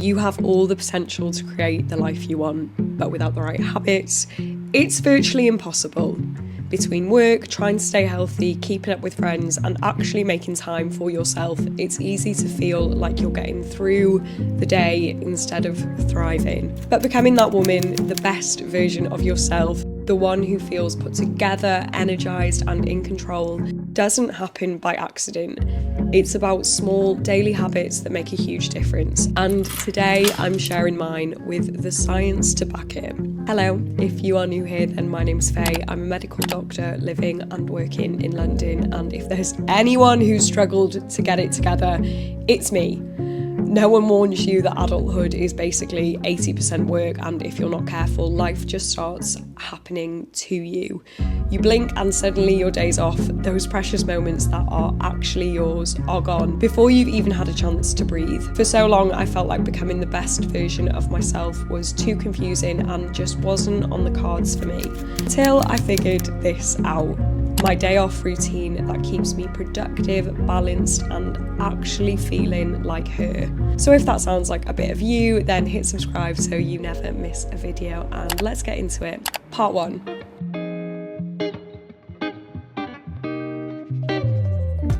You have all the potential to create the life you want, but without the right habits, it's virtually impossible. Between work, trying to stay healthy, keeping up with friends, and actually making time for yourself, it's easy to feel like you're getting through the day instead of thriving. But becoming that woman, the best version of yourself, the one who feels put together, energized, and in control, doesn't happen by accident. It's about small daily habits that make a huge difference. And today I'm sharing mine with the science to back it. Hello, if you are new here, then my name's Faye. I'm a medical doctor living and working in London. And if there's anyone who's struggled to get it together, it's me. No one warns you that adulthood is basically 80% work, and if you're not careful, life just starts happening to you. You blink and suddenly your day's off. Those precious moments that are actually yours are gone before you've even had a chance to breathe. For so long, I felt like becoming the best version of myself was too confusing and just wasn't on the cards for me. Till I figured this out. My day off routine that keeps me productive, balanced, and actually feeling like her. So if that sounds like a bit of you, then hit subscribe so you never miss a video, and let's get into it. Part 1.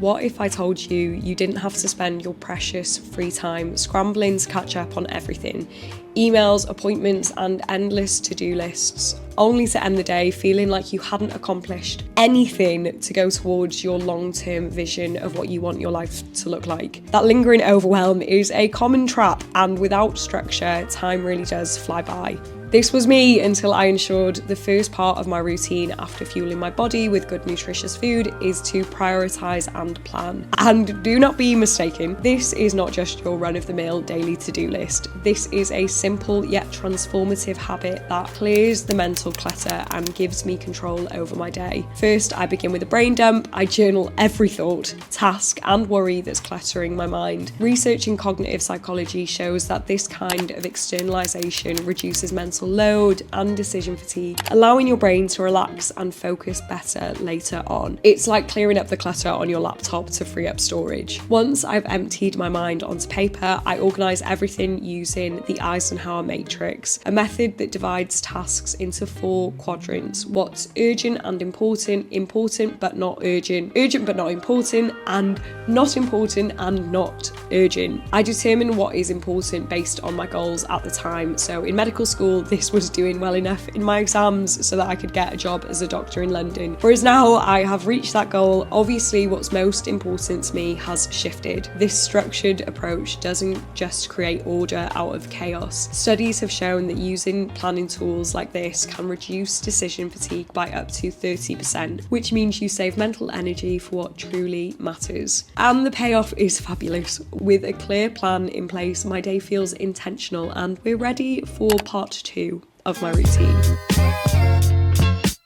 What if I told you you didn't have to spend your precious free time scrambling to catch up on everything? Emails, appointments, and endless to-do lists, only to end the day feeling like you hadn't accomplished anything to go towards your long-term vision of what you want your life to look like. That lingering overwhelm is a common trap, and without structure, time really does fly by. This was me until I ensured the first part of my routine after fueling my body with good nutritious food is to prioritise and plan. And do not be mistaken, this is not just your run-of-the-mill daily to-do list. This is a simple yet transformative habit that clears the mental clutter and gives me control over my day. First, I begin with a brain dump. I journal every thought, task, and worry that's cluttering my mind. Research in cognitive psychology shows that this kind of externalization reduces mental load and decision fatigue, allowing your brain to relax and focus better later on. It's like clearing up the clutter on your laptop to free up storage. Once I've emptied my mind onto paper, I organise everything using the Eisenhower matrix, a method that divides tasks into 4 quadrants: what's urgent and important, important but not urgent, urgent but not important, and not important and not urgent. I determine what is important based on my goals at the time. So in medical school, this was doing well enough in my exams so that I could get a job as a doctor in London. Whereas now I have reached that goal, obviously what's most important to me has shifted. This structured approach doesn't just create order out of chaos. Studies have shown that using planning tools like this can reduce decision fatigue by up to 30%, which means you save mental energy for what truly matters. And the payoff is fabulous. With a clear plan in place, my day feels intentional, and we're ready for part 2 of my routine.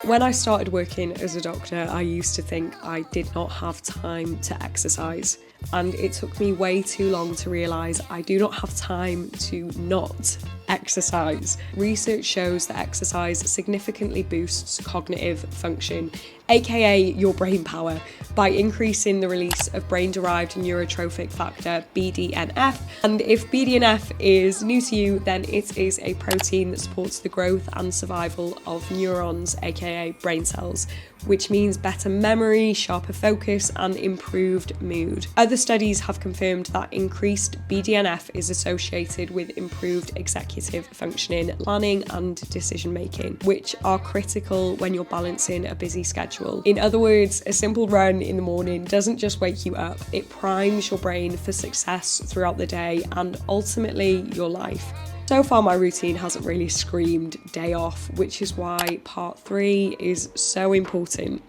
When I started working as a doctor, I used to think I did not have time to exercise, and it took me way too long to realise I do not have time to not exercise. Research shows that exercise significantly boosts cognitive function, aka your brain power, by increasing the release of brain-derived neurotrophic factor, BDNF. And if BDNF is new to you, then it is a protein that supports the growth and survival of neurons, aka brain cells, which means better memory, sharper focus, and improved mood. Other studies have confirmed that increased BDNF is associated with improved executive functioning, planning, and decision making, which are critical when you're balancing a busy schedule. In other words, a simple run in the morning doesn't just wake you up, it primes your brain for success throughout the day and ultimately your life. So far, my routine hasn't really screamed day off, which is why part 3 is so important.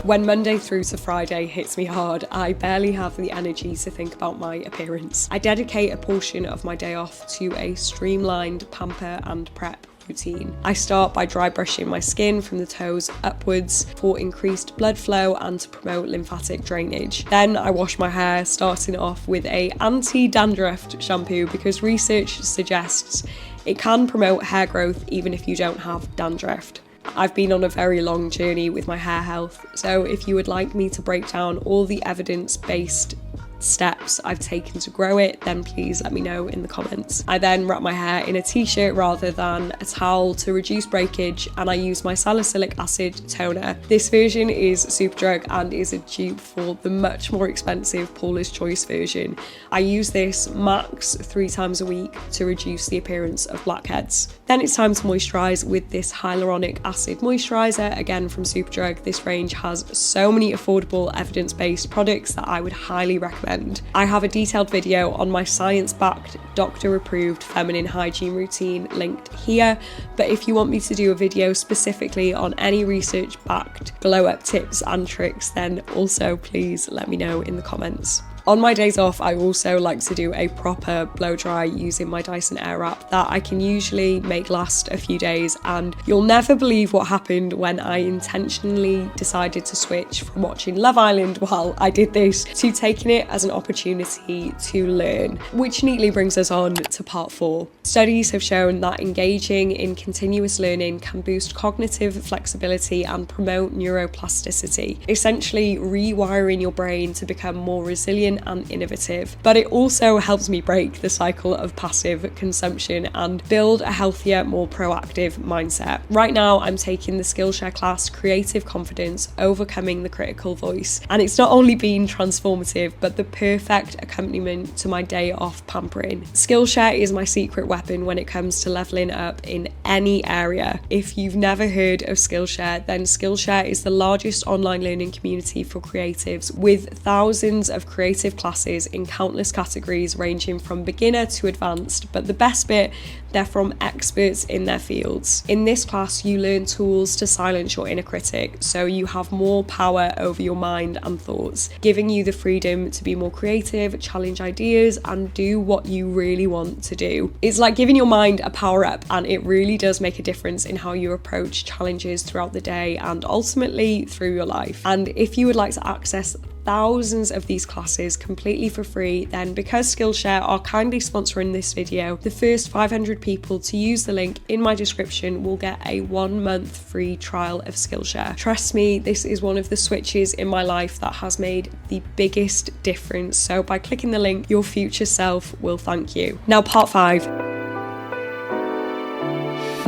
When Monday through to Friday hits me hard, I barely have the energy to think about my appearance. I dedicate a portion of my day off to a streamlined Pamper and Prep routine. I start by dry brushing my skin from the toes upwards for increased blood flow and to promote lymphatic drainage. Then I wash my hair, starting off with a anti-dandruff shampoo because research suggests it can promote hair growth even if you don't have dandruff. I've been on a very long journey with my hair health, so if you would like me to break down all the evidence-based steps I've taken to grow it, then please let me know in the comments. I then wrap my hair in a t-shirt rather than a towel to reduce breakage, and I use my salicylic acid toner. This version is Superdrug and is a dupe for the much more expensive Paula's Choice version. I use this max 3 times a week to reduce the appearance of blackheads. Then it's time to moisturise with this hyaluronic acid moisturiser, again from Superdrug. This range has so many affordable evidence-based products that I would highly recommend. I have a detailed video on my science-backed, doctor-approved feminine hygiene routine linked here, but if you want me to do a video specifically on any research-backed glow-up tips and tricks, then also please let me know in the comments. On my days off, I also like to do a proper blow dry using my Dyson Airwrap that I can usually make last a few days, and you'll never believe what happened when I intentionally decided to switch from watching Love Island while I did this to taking it as an opportunity to learn, which neatly brings us on to part 4. Studies have shown that engaging in continuous learning can boost cognitive flexibility and promote neuroplasticity, essentially rewiring your brain to become more resilient and innovative. But it also helps me break the cycle of passive consumption and build a healthier, more proactive mindset. Right now, I'm taking the Skillshare class Creative Confidence, Overcoming the Critical Voice, and it's not only been transformative, but the perfect accompaniment to my day off pampering. Skillshare is my secret weapon when it comes to leveling up in any area. If you've never heard of Skillshare, then Skillshare is the largest online learning community for creatives with thousands of creative classes in countless categories ranging from beginner to advanced, but the best bit, they're from experts in their fields. In this class, you learn tools to silence your inner critic, so you have more power over your mind and thoughts, giving you the freedom to be more creative, challenge ideas, and do what you really want to do. It's like giving your mind a power up, and it really does make a difference in how you approach challenges throughout the day and ultimately through your life. And if you would like to access thousands of these classes completely for free, then because Skillshare are kindly sponsoring this video, the first 500 people to use the link in my description will get a 1-month free trial of Skillshare. Trust me, this is one of the switches in my life that has made the biggest difference. So by clicking the link, your future self will thank you. Now, part 5.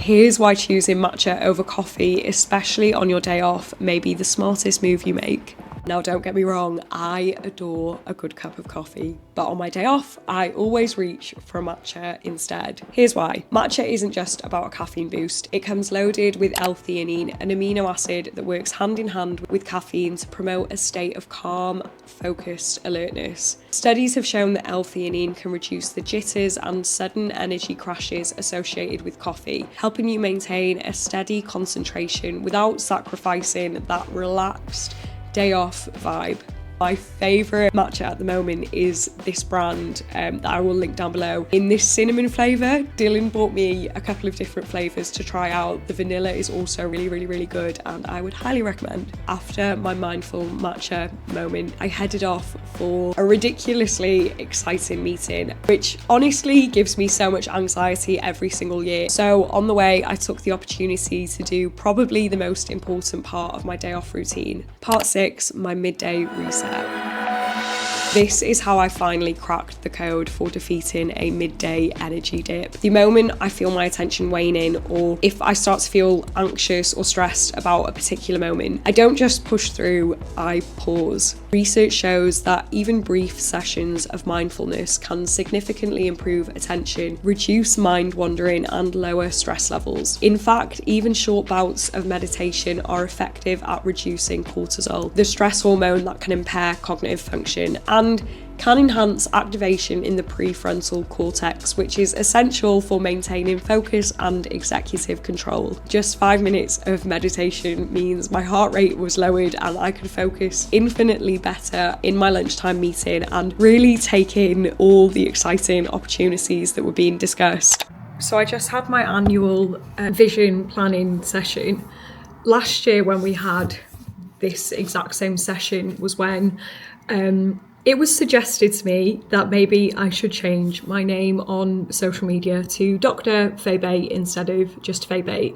Here's why choosing matcha over coffee, especially on your day off, may be the smartest move you make. Now, don't get me wrong, I adore a good cup of coffee, but on my day off, I always reach for a matcha instead. Here's why. Matcha isn't just about a caffeine boost. It comes loaded with L-theanine, an amino acid that works hand in hand with caffeine to promote a state of calm, focused alertness. Studies have shown that L-theanine can reduce the jitters and sudden energy crashes associated with coffee, helping you maintain a steady concentration without sacrificing that relaxed day off vibe. My favourite matcha at the moment is this brand that I will link down below. In this cinnamon flavour, Dylan bought me a couple of different flavours to try out. The vanilla is also really good, and I would highly recommend. After my mindful matcha moment, I headed off for a ridiculously exciting meeting, which honestly gives me so much anxiety every single year. So on the way, I took the opportunity to do probably the most important part of my day off routine. Part 6, my midday reset. This is how I finally cracked the code for defeating a midday energy dip. The moment I feel my attention waning, or if I start to feel anxious or stressed about a particular moment, I don't just push through, I pause. Research shows that even brief sessions of mindfulness can significantly improve attention, reduce mind wandering, and lower stress levels. In fact, even short bouts of meditation are effective at reducing cortisol, the stress hormone that can impair cognitive function, and can enhance activation in the prefrontal cortex, which is essential for maintaining focus and executive control. Just 5 minutes of meditation means my heart rate was lowered and I could focus infinitely better in my lunchtime meeting and really take in all the exciting opportunities that were being discussed. So I just had my annual vision planning session. Last year when we had this exact same session was when it was suggested to me that maybe I should change my name on social media to Dr. Faye instead of just Faye.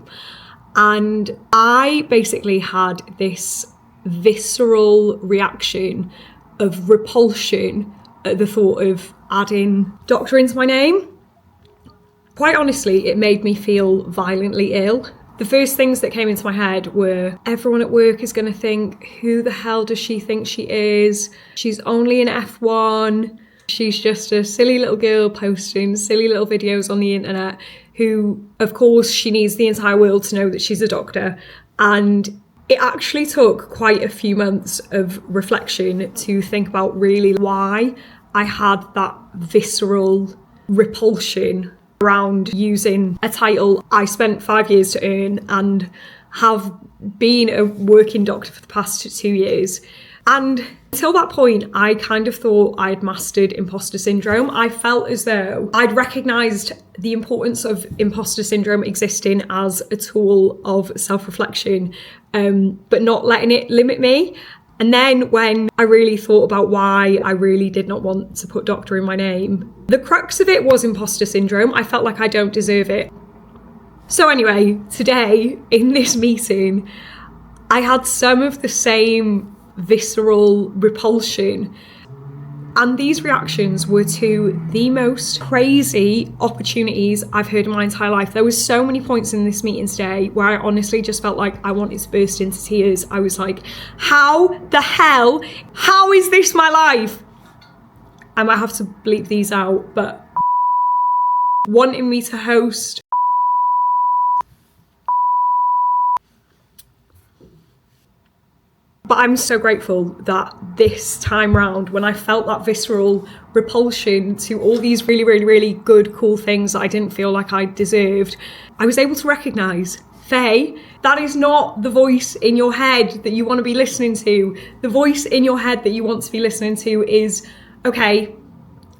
And I basically had this visceral reaction of repulsion at the thought of adding doctor into my name. Quite honestly, it made me feel violently ill. The first things that came into my head were, everyone at work is going to think, who the hell does she think she is? She's only an F1. She's just a silly little girl posting silly little videos on the internet who, of course, she needs the entire world to know that she's a doctor. And it actually took quite a few months of reflection to think about really why I had that visceral repulsion around using a title I spent 5 years to earn and have been a working doctor for the past 2 years. And until that point, I kind of thought I'd mastered imposter syndrome. I felt as though I'd recognised the importance of imposter syndrome existing as a tool of self-reflection, but not letting it limit me. And then when I really thought about why I really did not want to put doctor in my name, the crux of it was imposter syndrome. I felt like I don't deserve it. So anyway, today in this meeting, I had some of the same visceral repulsion. And these reactions were to the most crazy opportunities I've heard in my entire life. There was so many points in this meeting today where I honestly just felt like I wanted to burst into tears. I was like, how the hell? How is this my life? I might have to bleep these out, but wanting me to host But I'm so grateful that this time round, when I felt that visceral repulsion to all these really, really, really good, cool things that I didn't feel like I deserved, I was able to recognise, Faye, that is not the voice in your head that you want to be listening to. The voice in your head that you want to be listening to is, okay,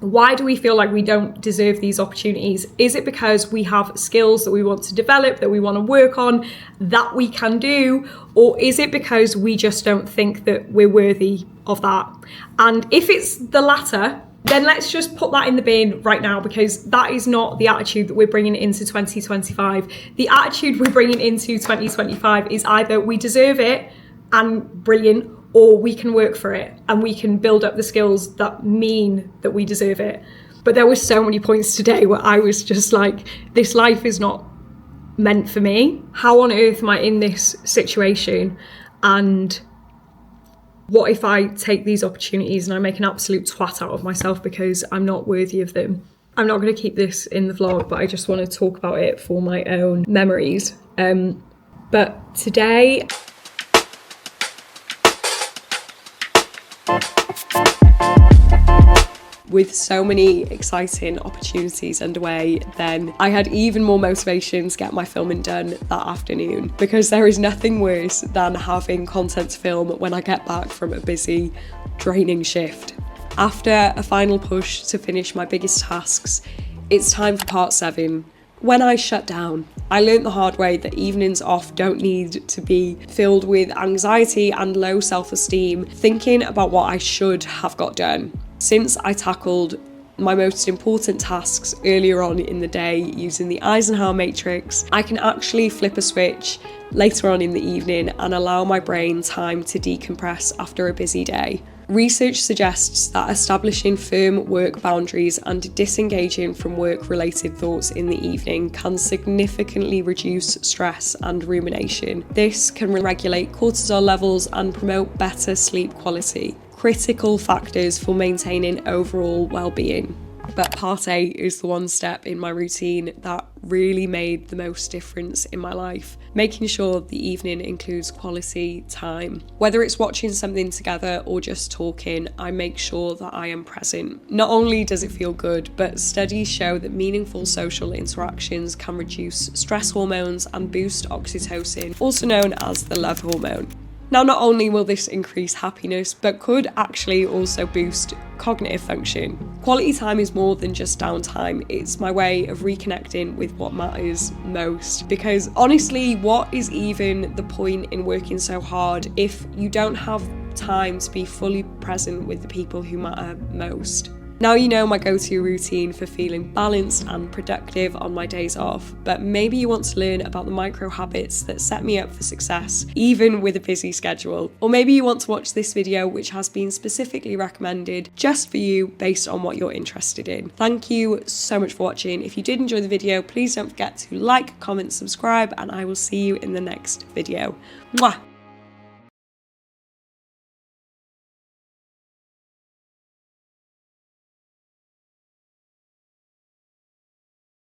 why do we feel like we don't deserve these opportunities? Is it because we have skills that we want to develop, that we want to work on, that we can do? Or is it because we just don't think that we're worthy of that? And if it's the latter, then let's just put that in the bin right now, because that is not the attitude that we're bringing into 2025. The attitude we're bringing into 2025 is either we deserve it and brilliant, or we can work for it and we can build up the skills that mean that we deserve it. But there were so many points today where I was just like, this life is not meant for me. How on earth am I in this situation? And what if I take these opportunities and I make an absolute twat out of myself because I'm not worthy of them? I'm not going to keep this in the vlog, but I just want to talk about it for my own memories. But today, with so many exciting opportunities underway, then I had even more motivation to get my filming done that afternoon, because there is nothing worse than having content to film when I get back from a busy, draining shift. After a final push to finish my biggest tasks, it's time for part 7. When I shut down, I learned the hard way that evenings off don't need to be filled with anxiety and low self-esteem, thinking about what I should have got done. Since I tackled my most important tasks earlier on in the day using the Eisenhower matrix, I can actually flip a switch later on in the evening and allow my brain time to decompress after a busy day. Research suggests that establishing firm work boundaries and disengaging from work-related thoughts in the evening can significantly reduce stress and rumination. This can regulate cortisol levels and promote better sleep quality, critical factors for maintaining overall well-being. But part 8 is the one step in my routine that really made the most difference in my life, making sure the evening includes quality time. Whether it's watching something together or just talking, I make sure that I am present. Not only does it feel good, but studies show that meaningful social interactions can reduce stress hormones and boost oxytocin, also known as the love hormone. Now, not only will this increase happiness, but could actually also boost cognitive function. Quality time is more than just downtime. It's my way of reconnecting with what matters most. Because honestly, what is even the point in working so hard if you don't have time to be fully present with the people who matter most? Now you know my go-to routine for feeling balanced and productive on my days off, but maybe you want to learn about the micro habits that set me up for success, even with a busy schedule. Or maybe you want to watch this video, which has been specifically recommended just for you based on what you're interested in. Thank you so much for watching. If you did enjoy the video, please don't forget to like, comment, subscribe, and I will see you in the next video. Mwah!